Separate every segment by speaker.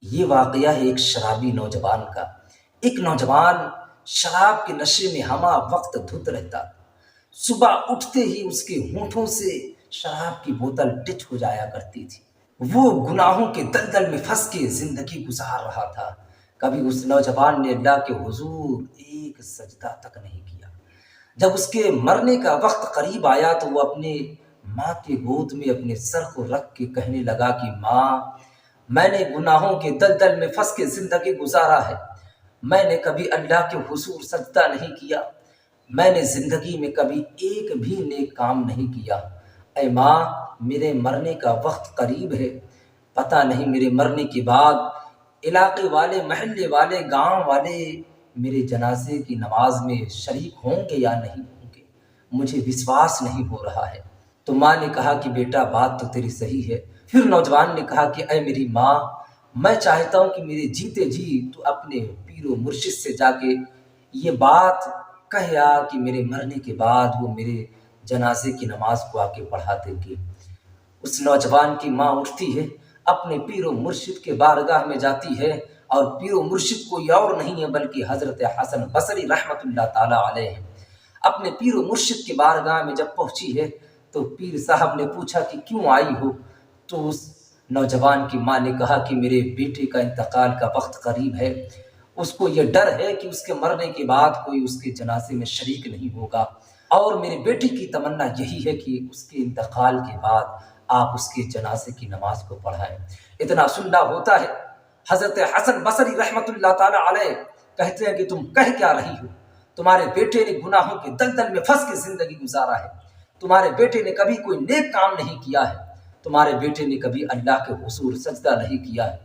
Speaker 1: یہ واقعہ ہے ایک شرابی نوجوان کا۔ ایک نوجوان شراب کے نشے میں ہمہ وقت دھت رہتا۔ صبح اٹھتے ہی اس کے ہونٹوں سے شراب کی بوتل ٹچ ہو جایا کرتی تھی۔ وہ گناہوں کے دلدل میں پھنس کے زندگی گزار رہا تھا۔ کبھی اس نوجوان نے اللہ کے حضور ایک سجدہ تک نہیں کیا۔ جب اس کے مرنے کا وقت قریب آیا تو وہ اپنے ماں کے گود میں اپنے سر کو رکھ کے کہنے لگا کہ ماں، میں نے گناہوں کے دلدل میں پھنس کے زندگی گزارا ہے۔ میں نے کبھی اللہ کے حضور سجدہ نہیں کیا۔ میں نے زندگی میں کبھی ایک بھی نیک کام نہیں کیا۔ اے ماں، میرے مرنے کا وقت قریب ہے۔ پتہ نہیں میرے مرنے کے بعد علاقے والے، محلے والے، گاؤں والے میرے جنازے کی نماز میں شریک ہوں گے یا نہیں ہوں گے۔ مجھے وشواس نہیں ہو رہا ہے۔ تو ماں نے کہا کہ بیٹا، بات تو تیری صحیح ہے۔ پھر نوجوان نے کہا کہ اے میری ماں، میں چاہتا ہوں کہ میرے جیتے جی تو اپنے پیر و مرشد سے جا کے یہ بات کہہ آ کہ میرے مرنے کے بعد وہ میرے جنازے کی نماز کو آ کے پڑھا دیں گے۔ اس نوجوان کی ماں اٹھتی ہے، اپنے پیر و مرشد کے بارگاہ میں جاتی ہے، اور پیر و مرشد کوئی اور نہیں ہے بلکہ حضرت حسن بصری رحمۃ اللہ تعالی علیہ ہیں۔ اپنے پیر و مرشد کے بارگاہ میں جب پہنچی ہے تو پیر صاحب نے پوچھا کہ کیوں آئی ہو؟ تو اس نوجوان کی ماں نے کہا کہ میرے بیٹے کا انتقال کا وقت قریب ہے۔ اس کو یہ ڈر ہے کہ اس کے مرنے کے بعد کوئی اس کے جنازے میں شریک نہیں ہوگا، اور میرے بیٹے کی تمنا یہی ہے کہ اس کے انتقال کے بعد آپ اس کے جنازے کی نماز کو پڑھائیں۔ اتنا سننا ہوتا ہے، حضرت حسن بصری رحمۃ اللہ تعالی علیہ کہتے ہیں کہ تم کہہ کیا رہی ہو؟ تمہارے بیٹے نے گناہوں کے دلدل میں پھنس کے زندگی گزارا ہے۔ تمہارے بیٹے نے کبھی کوئی نیک کام نہیں کیا ہے۔ تمہارے بیٹے نے کبھی اللہ کے حضور سجدہ نہیں کیا ہے۔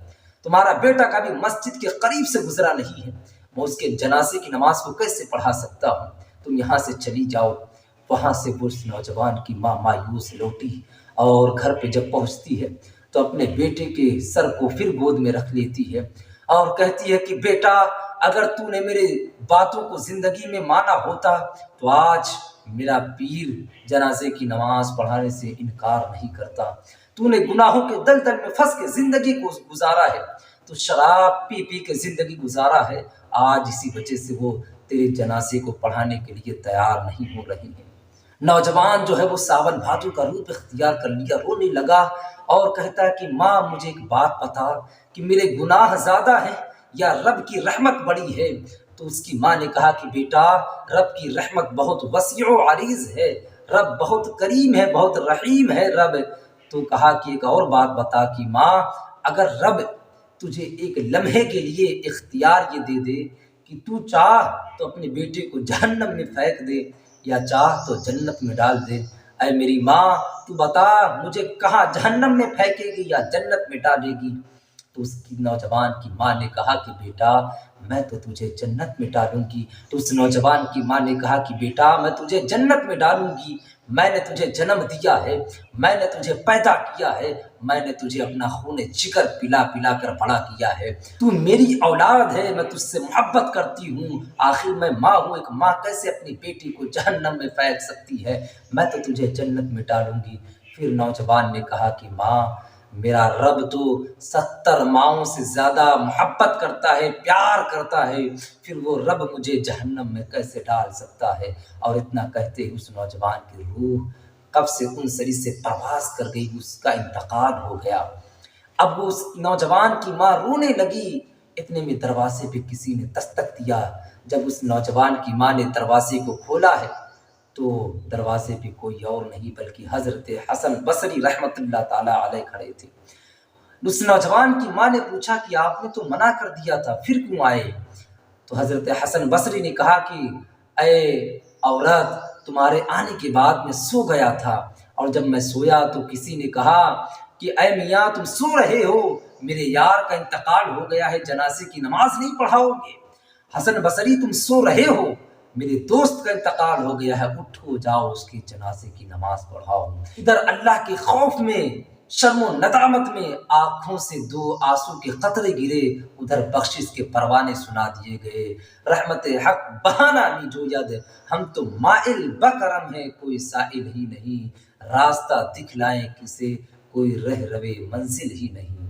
Speaker 1: تمہارا بیٹا کبھی مسجد کے قریب سے گزرا نہیں ہے۔ میں اس کے جنازے کی نماز کو کیسے پڑھا سکتا ہوں؟ تم یہاں سے چلی جاؤ۔ وہاں سے وہ اس نوجوان کی ماں مایوس لوٹی، اور گھر پہ جب پہنچتی ہے تو اپنے بیٹے کے سر کو پھر گود میں رکھ لیتی ہے اور کہتی ہے کہ بیٹا، اگر تو نے میرے باتوں کو زندگی میں مانا ہوتا تو آج میرا پیر جنازے کی نماز پڑھانے سے انکار نہیں کرتا۔ تو نے گناہوں کے دلدل میں پھنس کے زندگی کو گزارا ہے، تو شراب پی پی کے زندگی گزارا ہے، آج اسی وجہ سے وہ تیرے جنازے کو پڑھانے کے لیے تیار نہیں ہو رہی ہے۔ نوجوان جو ہے وہ ساون بھادو کا روپ اختیار کر لیا، رونے لگا اور کہتا ہے کہ ماں، مجھے ایک بات بتا کہ میرے گناہ زیادہ ہیں یا رب کی رحمت بڑی ہے؟ تو اس کی ماں نے کہا کہ بیٹا، رب کی رحمت بہت وسیع و عریض ہے، رب بہت کریم ہے، بہت رحیم ہے رب۔ تو کہا کہ ایک اور بات بتا کہ ماں، اگر رب تجھے ایک لمحے کے لیے اختیار یہ دے دے کہ تو چاہ تو اپنے بیٹے کو جہنم میں پھینک دے یا چاہ تو جنت میں ڈال دے، اے میری ماں تو بتا مجھے کہاں جہنم میں پھینکے گی یا جنت میں ڈالے گی؟ تو اس کی نوجوان کی ماں نے کہا کہ بیٹا، میں تو تجھے جنت میں ڈالوں گی۔ تو اس نوجوان کی ماں نے کہا کہ بیٹا، میں تجھے جنت میں ڈالوں گی، میں نے تجھے جنم دیا ہے، میں نے تجھے پیدا کیا ہے، میں نے تجھے اپنا خون جگر پلا پلا کر بڑا کیا ہے، تو میری اولاد ہے، میں تجھ سے محبت کرتی ہوں، آخر میں ماں ہوں، ایک ماں کیسے اپنی بیٹی کو جہنم میں پھینک سکتی ہے؟ میں تو تجھے جنت میں ڈالوں گی۔ پھر نوجوان نے کہا کہ ماں، میرا رب تو 70 ماؤں سے زیادہ محبت کرتا ہے، پیار کرتا ہے، پھر وہ رب مجھے جہنم میں کیسے ڈال سکتا ہے؟ اور اتنا کہتے ہی اس نوجوان کی روح کب سے ان سری سے پرواز کر گئی، اس کا انتقال ہو گیا۔ اب وہ اس نوجوان کی ماں رونے لگی، اتنے میں دروازے پہ کسی نے دستک دیا۔ جب اس نوجوان کی ماں نے دروازے کو کھولا ہے تو دروازے پہ کوئی اور نہیں بلکہ حضرت حسن بصری رحمۃ اللہ تعالی علیہ کھڑے تھے۔ اس نوجوان کی ماں نے پوچھا کہ آپ نے تو منع کر دیا تھا، پھر کیوں آئے؟ تو حضرت حسن بصری نے کہا کہ اے عورت، تمہارے آنے کے بعد میں سو گیا تھا، اور جب میں سویا تو کسی نے کہا کہ اے میاں، تم سو رہے ہو، میرے یار کا انتقال ہو گیا ہے، جنازے کی نماز نہیں پڑھاؤ گے؟ حسن بصری، تم سو رہے ہو، میرے دوست کا انتقال ہو گیا ہے، اٹھو جاؤ اس کی جنازے کی نماز پڑھاؤ۔ ادھر اللہ کے خوف میں، شرم و ندامت میں آنکھوں سے 2 آنسو کے قطرے گرے، ادھر بخشش کے پروانے سنا دیے گئے۔ رحمت حق بہانہ نہیں جو ید، ہم تو مائل بکرم ہے، کوئی سائل ہی نہیں، راستہ دکھلائیں کسے، کوئی رہ روے منزل ہی نہیں۔